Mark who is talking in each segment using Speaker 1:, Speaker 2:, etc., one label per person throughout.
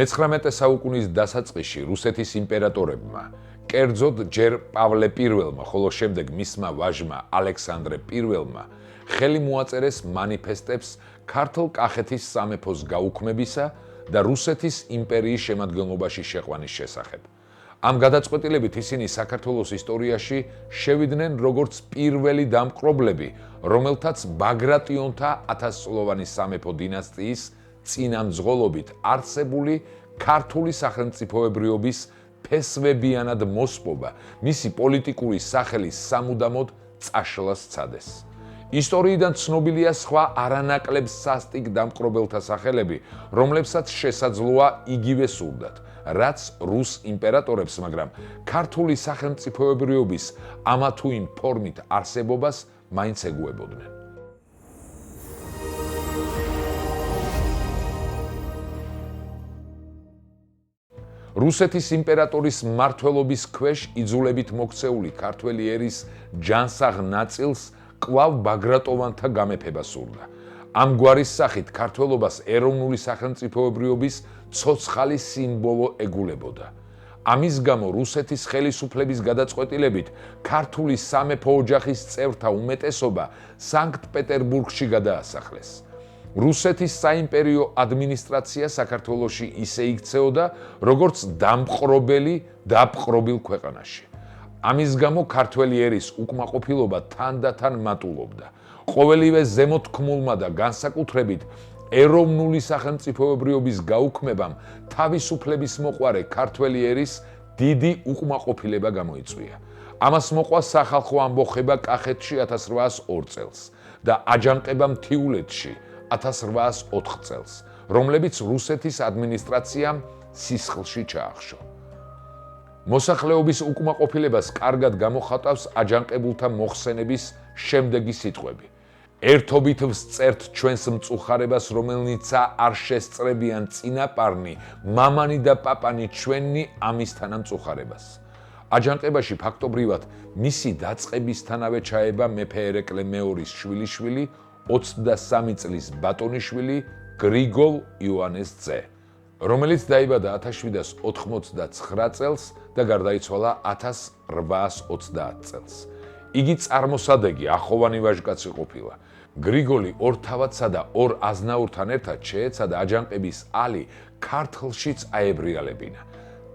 Speaker 1: მე-19 საუკუნის დასაწყისში რუსეთის იმპერატორებმა, კერძოდ ჯერ პავლე პირველმა, ხოლო შემდეგ მისმა ვაჟმა ალექსანდრე პირველმა ხელი მოაწერეს მანიფესტებს ქართლ-კახეთის სამეფოს გაუქმებისა და რუსეთის იმპერიის შემადგენლობაში შეყვანის შესახებ. ამ გადაწყვეტილებით ისინი საქართველოს ისტორიაში შევიდნენ როგორც პირველი დამპყრობლები, რომელთაც ბაგრატიონთა 1000-წლოვანი სამეფო დინასტიის წინამძღოლობით არსებული ქართული სახელმწიფოებრიობის ფესვებიანად მოსპობა მისი პოლიტიკური სახელის სამუდამოდ წაშლას სცადეს. ისტორიიდან ცნობილია სხვა არანაკლებ სასტიკ დამპყრობელთა სახელები, რომლებსაც შესაძლოა იგივე სურდათ, რაც რუს იმპერატორებს, მაგრამ ქართული სახელმწიფოებრიობის ამა თუ იმ ფორმით არსებობას მაინც ეგუებოდნენ. რუსეთის იმპერატორის მმართველობის ქვეშ იძულებით მოქცეული ქართველი ერის ჯანსაღ ნაწილს კვლავ ბაგრატოვანთა გამეფება სურდა. ამ გვარის სახით ქართველობას ეროვნული სახელმწიფოებრიობის ცოცხალი სიმბოლო ეგულებოდა. ამის გამო რუსეთის ხელისუფლების გადაწყვეტილებით ქართული სამეფო ოჯახის წევრთა უმეტესობა სანქტ-პეტერბურგში გადაასახლეს. რუსეთის საიმპერიო ადმინისტრაცია საქართველოში ისე იქცეოდა, როგორც დამპყრობელი დაპყრობილ ქვეყანაში. ამის გამო ქართველი ერის უკმაყოფილება თანდათან მატულობდა. ყოველივე ზემოთქმულმა და განსაკუთრებით ეროვნული სახელმწიფოებრიობის გაუქმებამ თავისუფლების მოყვარე ქართველი ერის დიდი უკმაყოფილება გამოიწვია. ამას მოყვა სახალხო ამბოხება კახეთში 1802 წელს და აჯანყება მთიულეთში 1804 წელს, რომლებიც რუსეთის ადმინისტრაციამ სისხლში ჩაახშო. მოსახლეობის უკმაყოფილებას კარგად გამოხატავს აჯანყებულთა მოხსენების შემდეგი სიტყვები. ერთობით ვსწერთ ჩვენს მწუხარებას, რომელნიცა არ შესწრებიან წინაპარნი, მამანი და პაპანი ჩვენი ამისთანა მწუხარებას. აჯანყებაში ფაქტობრივად მისი დაწყებისთანავე ჩაება მეფე ერეკლე მეორის შვილიშვილი, 23 წლის ბატონიშვილი გრიგოლ იოანეს ძე, რომელიც დაიბადა 1789 წელს და გარდაიცვალა 1830 წელს. იგი წარმოსადეგი ახოვანი ვაჟკაცი ყოფილა. გრიგოლი ორ თავადსა და ორ აზნაურთან ერთად შეეცადა აჯანყების ალი ქართლშიც აებრიალებინა.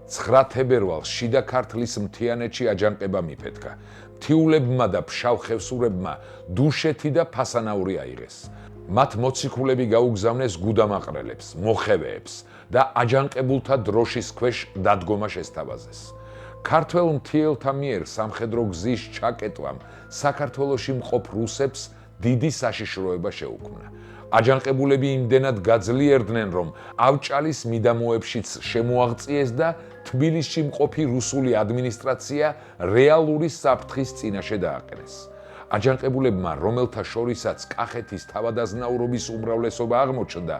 Speaker 1: 9 თებერვალს შიდა ქართლის მთიანეთში აჯანყება მიფეთქა. მთიულებმა და ფშავ-ხევსურებმა დუშეთი და ფასანაური აიღეს. მათ მოციქულები გაუგზავნეს გუდამაყრელებს, მოხევეებს და აჯანყებულთა დროშის ქვეშ დადგომა შესთავაზეს. ქართველ მთიელთა მიერ სამხედრო გზის ჩაკეტვამ საქართველოში მყოფ რუსებს დიდი საშიშროება შეუქმნა. აჯანყებულები იმდენად გაძლიერდნენ, რომ ავჭალის მიდამოებშიც შემოაღწიეს და თბილისში მყოფი რუსული ადმინისტრაცია რეალური საფრთხის წინაშე დააყენეს. აჯანყებულებმა, რომელთა შორისაც კახეთის თავადაზნაურობის უმრავლესობა აღმოჩნდა,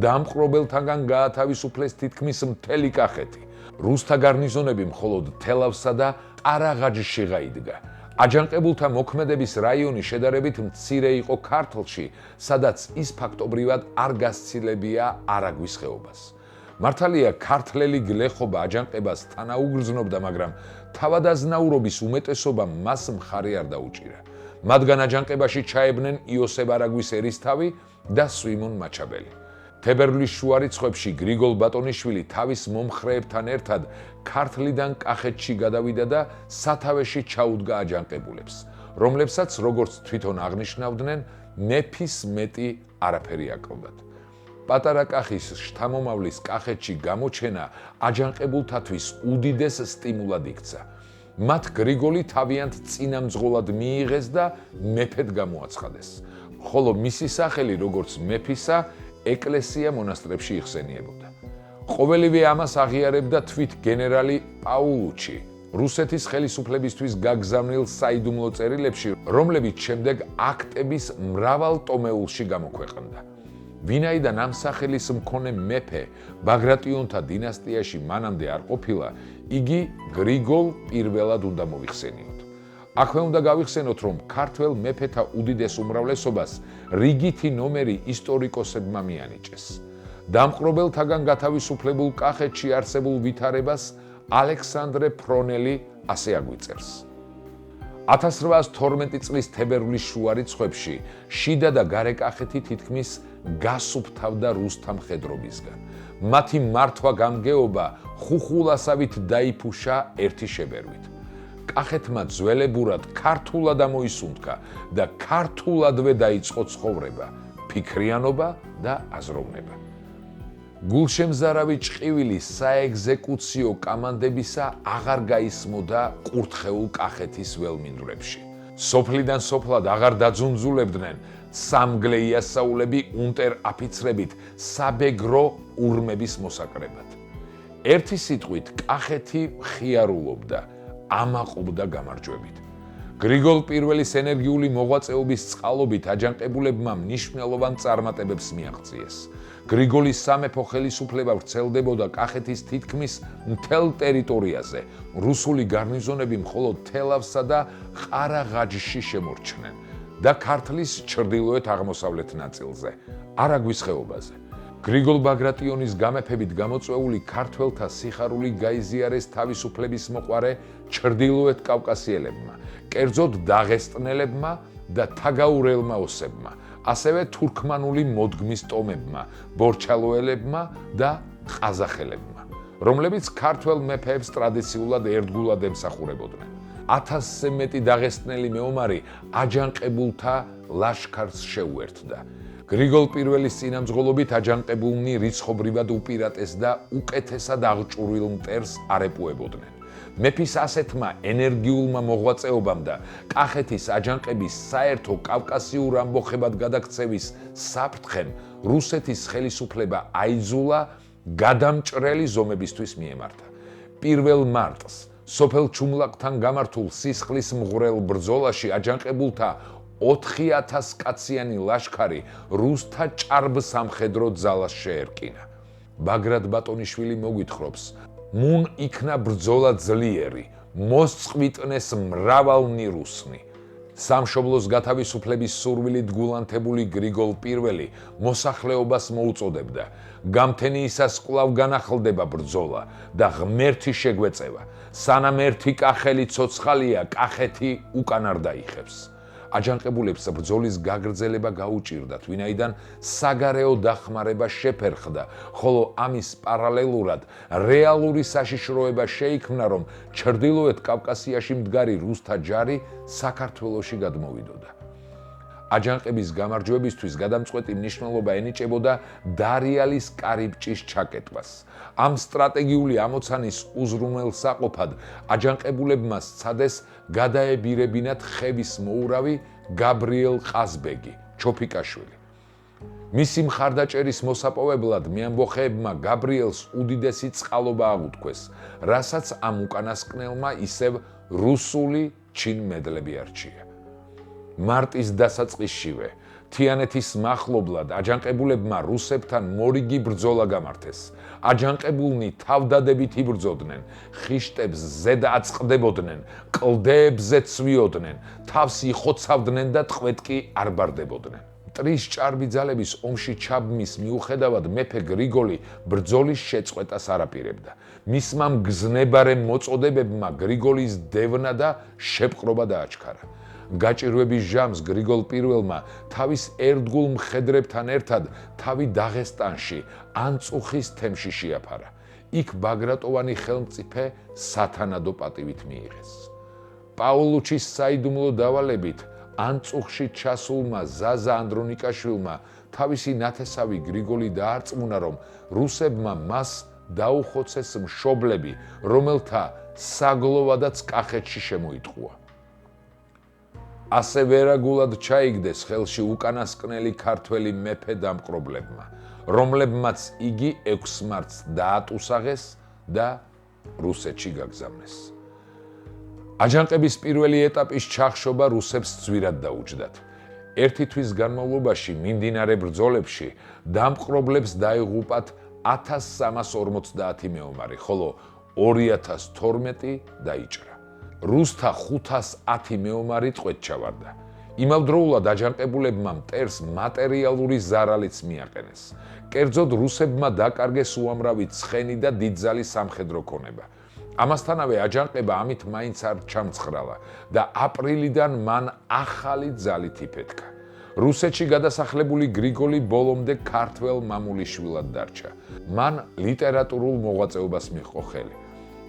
Speaker 1: დამპყრობელთაგან გაათავისუფლეს თითქმის მთელი კახეთი. რუსთა გარნიზონები მხოლოდ თელავსა და ტარაღაჯში გაიდგა. აჯანყებულთა მოქმედების რაიონი შედარებით მცირე იყო ქართლში, სადაც ის ფაქტობრივად არ გასცილებია არაგვის ხეობას. მართალია ქართლელი გლეხობა აჯანყებას თანაუგრძნობდა, მაგრამ თავადაზნაურობის უმეტესობამ მას მხარი არ დაუჭირა. მათგან აჯანყებაში ჩაებნენ იოსებ არაგვის ერისთავი და სვიმონ მაჩაბელი. თებერვლის შუა რიცხვებში გრიგოლ ბატონიშვილი თავის მომხრეებთან ერთად ქართლიდან კახეთში გადავიდა და სათავეში ჩაუდგა აჯანყებულებს, რომლებსაც როგორც თვითონ აღნიშნავდნენ, მეფის მეტი არაფერი აკლდათ. პატარა კახის შთამომავლის კახეთში გამოჩენა აჯანყებულთათვის უდიდეს სტიმულად იქცა. მათ გრიგოლი თავიანთ წინამძღოლად მიიღეს და მეფედ გამოაცხადეს, ხოლო მისი სახელი როგორც მეფისა ეკლესია მონასტრებში იხსენიებოდა. ყოველივე ამას აღიარებდა თვით გენერალი პაულუჩი, რუსეთის ხელისუფლებისთვის გაგზავნილ საიდუმლო წერილებში, რომლებიც შემდეგ აქტების მრავალ ტომეულში გამოქვეყნდა. ვინაიდან ამ სახელის მქონე მეფე ბაგრატიონთა დინასტიაში მანამდე არ ყოფილა, იგი გრიგოლ პირველად უნდა მოიხსენიოთ. აქვე უნდა გავიხსენოთ, რომ ქართველ მეფეთა უდიდეს უმრავლესობას რიგითი ნომერი ისტორიკოსებმა მიანიჭეს. დამპყრობელთაგან გათავისუფლებულ კახეთში არსებულ ვითარებას ალექსანდრე ფრონელი ასე აგვიწერს. 1812 წლის თებერვლის შუა რიცხვებში შიდა და გარე კახეთი თითქმის გასუფთავდა რუსთა მხედრობისგან. მათი მართვა-გამგეობა ხუხულასავით დაიფუშა ერთი შებერვით. კახეთმა ძველებურად ქართულად ამოისუნთქა და ქართულადვე დაიწყო ცხოვრება, ფიქრიანობა და აზროვნება. გულშემზარავი ჭყივილი საეგზეკუციო კამანდებისა აღარ გაისმოდა კურთხეულ კახეთის ველმინდვრებში. სოფლიდან სოფლად აღარ დაძუნძულებდნენ სამგლეიასაულები უნტერ-აფიცრებით საბეგრო ურმების მოსაკრებად. ერთი სიტყვით კახეთი ხიარულობდა, ამაყობდა გამარჯვებით. გრიგოლ პირველის ენერგიული მოღვაწეობის წყალობით აჯანყებულებმა მნიშვნელოვან წარმატებებს მიაღწიეს. გრიგოლის სამეფო ხელისუფლება ვრცელდებოდა კახეთის თითქმის მთელ ტერიტორიაზე. რუსული გარნიზონები მხოლოდ თელავსა და ყარაღაჯში შემორჩნენ და ქართლის ჩრდილოეთ-აღმოსავლეთ ნაწილზე, არაგვის ხეობაზე. გრიგოლ ბაგრატიონის გამეფებით გამოწვეული ქართველთა სიხარული გაიზიარეს თავისუფლების მოყვარე ჩრდილოეთ კავკასიელებმა, კერძოდ დაღესტნელებმა და თაგაურელმა ოსებმა, ასევე თურქმანული მოდგმის ტომებმა, ბორჩალოელებმა და ყაზახელებმა, რომლებიც ქართველ მეფეებს ტრადიციულად ერთგულად ემსახურებოდნენ. 1000-ზე მეტი დაღესტნელი მეომარი აჯანყებულთა ლაშქარს შეუერთდა. გრიგოლ პირველის წინამძღოლობით აჯანყებულნი რიცხობრივად უპირატეს და უკეთესად აღჭურვილ მტერს არეპუებოდნენ. მეფის ასეთმა ენერგიულმა მოღვაწეობამ და კახეთის აჯანყების საერთო კავკასიურ ამბოხებად გადაქცევის საფრთხემ რუსეთის ხელისუფლება აიძულა გადამჭრელი ზომებისთვის მიემართა. 1 მარტს სოფელ ჩუმლაკთან გამართულ სისხლის მღვრელ ბრძოლაში აჯანყებულთა 4000 კაციანი ლაშქარი რუსთა ჭარბ სამხედრო ძალას შეერკინა. ბაგრატ ბატონიშვილი მოგვითხრობს: მუნ იქნა ბრძოლა ძლიერი, მოსწყვიტნეს მრავალნი რუსნი. სამშობლოს გათავისუფლების სურვილით გულანთებული გრიგოლ პირველი მოსახლეობას მოუწოდებდა: გამთენიისას კვლავ განახლდება ბრძოლა და ღმერთი შეგვეწევა. სანამ ერთი კახელი ცოცხალია, კახეთი უკან არ დაიხევს. აჯანყებულებს ბრძოლის გაგრძელება გაუჭირდათ, ვინაიდან საგარეო დახმარება შეფერხდა, ხოლო ამის პარალელურად რეალური საშიშროება შეიქმნა, რომ ჩრდილოეთ კავკასიაში მდგარი რუსთა ჯარი საქართველოში გადმოვიდოდა. აჯანყების გამარჯვებისთვის გადამწყვეტი მნიშვნელობა ენიჭებოდა დარიალის კარიბჭის ჩაკეტვას. ამ სტრატეგიული ამოცანის უზრუნველსაყოფად აჯანყებულებმა სცადეს გადაებირებინათ ხევის მოურავი გაბრიელ ყაზბეგი, ჩოფიკაშვილი. მისი მხარდაჭერის მოსაპოვებლად მეამბოხეებმა გაბრიელს უდიდესი წყალობა აღუთქვეს, რასაც ამ უკანასკნელმა ისევ რუსული ჩინმედლები არჩია. მარტის დასაწყისშივე თიანეთის მახლობლად აჯანყებულებმა რუსებთან მორიგი ბრძოლა გამართეს. აჯანყებულნი თავდადებით იბრძოდნენ, ხიშტებს ზედ აწყდებოდნენ, კლდეებზე ცვიოდნენ, თავს იხოცავდნენ და ტყვეტკი არ ბარდებოდნენ. მტრის ჭარბი ძალების ომში ჩაბმის მიუხედავად მეფე გრიგოლი ბრძოლის შეწყვეტას არ აპირებდა. მისმა მგზნებარე მოწოდებებმა გრიგოლის დევნა და შეპყრობა დააჩქარა. გაჭირვების ჟამს გრიგოლ პირველმა თავის ერთგულ მხედრებთან ერთად თავი დაღესტანში, ანწუხის თემში შეაფარა. იქ ბაგრატოვანი ხელმწიფე სათანადო პატივით მიიღეს. პაულუჩის საიდუმლო დავალებით ანწუხში ჩასულმა ზაზა ანდრონიკაშვილმა თავისი ნათესავი გრიგოლი დაარწმუნა, რომ რუსებმა მას დაუხოცეს მშობლები, რომელთა საგლოვადაც კახეთში შემოიტყუა. ასე ვერაგულად ჩაიგდეს ხელში უკანასკნელი ქართველი მეფე დამპყრობლებმა, რომლებმაც იგი 6 მარტს დაატუსაღეს და რუსეთში გაგზავნეს. აჯანყების პირველი ეტაპის ჩახშობა რუსებს ძვირად დაუჯდათ. ერთი თვის განმავლობაში მიმდინარე ბრძოლებში დამპყრობლებს დაიღუპათ 1350 მეომარი, ხოლო 2012 დაიჭრა. რუსთა 510 მეომარი ტყვედ ჩავარდა. იმავდროულად აჯანყებულებმა მტერს მატერიალური ზარალიც მიაყენეს. კერძოდ რუსებმა დაკარგეს უამრავი ცხენი და დიდძალი სამხედრო ქონება. ამასთანავე აჯანყება ამით მაინც არ ჩამცხრალა და აპრილიდან მან ახალი ძალით იფეთქა. რუსეთში გადასახლებული გრიგოლი ბოლომდე ქართველ მამულიშვილად დარჩა. მან ლიტერატურულ მოღვაწეობას მიჰყო ხელი.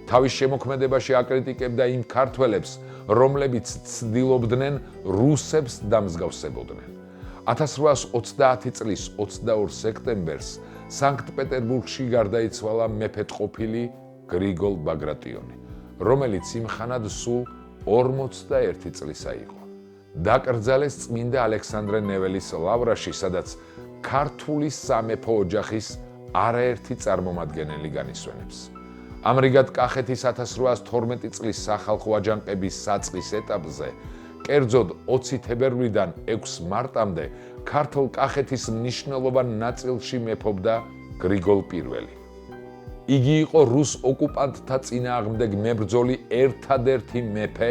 Speaker 1: თავის შემოქმედებაში აკრიტიკებდა იმ ქართველებს, რომლებიც ცდილობდნენ რუსებს დამსგავსებოდნენ. 1830 წლის 22 სექტემბერს სანქტ-პეტერბურგში გარდაიცვალა მეფეთყოფილი გრიგოლ ბაგრატიონი, რომელიც იმ ხანად სულ 41 წლისა იყო. დაკრძალეს წმინდა ალექსანდრე ნეველის ლავრაში, სადაც ქართული სამეფო ოჯახის არაერთი წარმომადგენელი განისვენებს. ამრიგად კახეთის 1812 წლის სახალხო აჯანყების საწყის ეტაპზე, კერძოდ 20 თებერვლიდან 6 მარტამდე ქართლ კახეთის მნიშვნელოვან ნაწილში მეფობდა გრიგოლ პირველი. იგი იყო რუს ოკუპანტთა წინააღმდეგ მებრძოლი ერთადერთი მეფე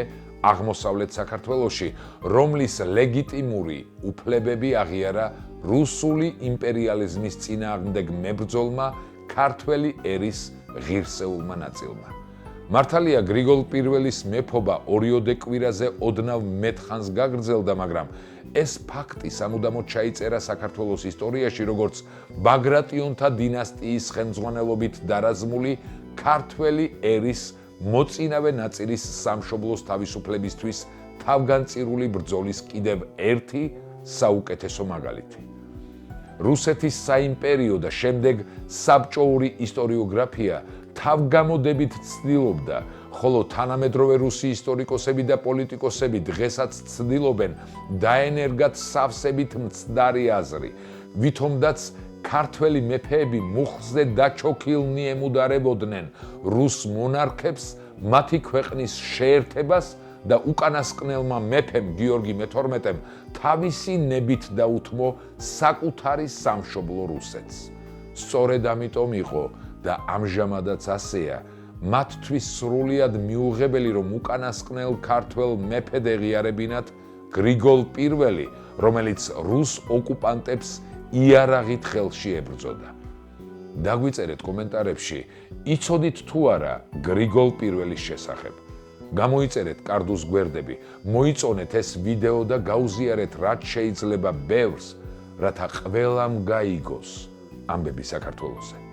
Speaker 1: აღმოსავლეთ საქართველოში, რომლის ლეგიტიმური უფლებები აღიარა რუსული იმპერიალიზმის წინააღმდეგ მებრძოლმა ქართველი ერის ღირსეულმა ნაწილმა. მართალია გრიგოლ პირველის მეფობა ორიოდე კვირაზე ოდნავ მეტ ხანს გაგრძელდა, მაგრამ ეს ფაქტი სამუდამოდ ჩაიწერა საქართველოს ისტორიაში, როგორც ბაგრატიონთა დინასტიის ხელმძღვანელობით დარაზმული ქართველი ერის მოწინავე ნაწილის სამშობლოს თავისუფლებისთვის თავგანწირული ბრძოლის კიდევ ერთი საუკეთესო მაგალითი. რუსეთის საიმპერიო და შემდეგ საბჭოური ისტორიოგრაფია თავგამოდებით ცდილობდა, ხოლო თანამედროვე რუსი ისტორიკოსები და პოლიტიკოსები დღესაც ცდილობენ დაენერგათ სავსებით მცდარი აზრი, ვითომდაც ქართველი მეფეები მუხლზე დაჩოქილნი ემუდარებოდნენ რუს მონარქებს, მათი ქვეყნის შეერთებას და უკანასკნელმა მეფემ გიორგი მე-12-მ თავისი ნებით დაუთმო საკუთარი სამშობლო რუსეთს. სწორედ ამიტომ იყო და ამჟამადაც ასეა, მათთვის სრულიად მიუღებელი, რომ უკანასკნელ ქართველ მეფედ ეღიარებინათ გრიგოლ პირველი, რომელიც რუს ოკუპანტებს იარაღით ხელში ებრძოდა. დაგვიწერეთ კომენტარებში, იცოდით თუ არა გრიგოლ პირველის შესახებ. გამოიწერეთ კარდუს გვერდები, მოიწონეთ ეს ვიდეო და გაუზიარეთ რაც შეიძლება ბევრს, რათა ყველამ გაიგოს ამბები საქართველოსზე.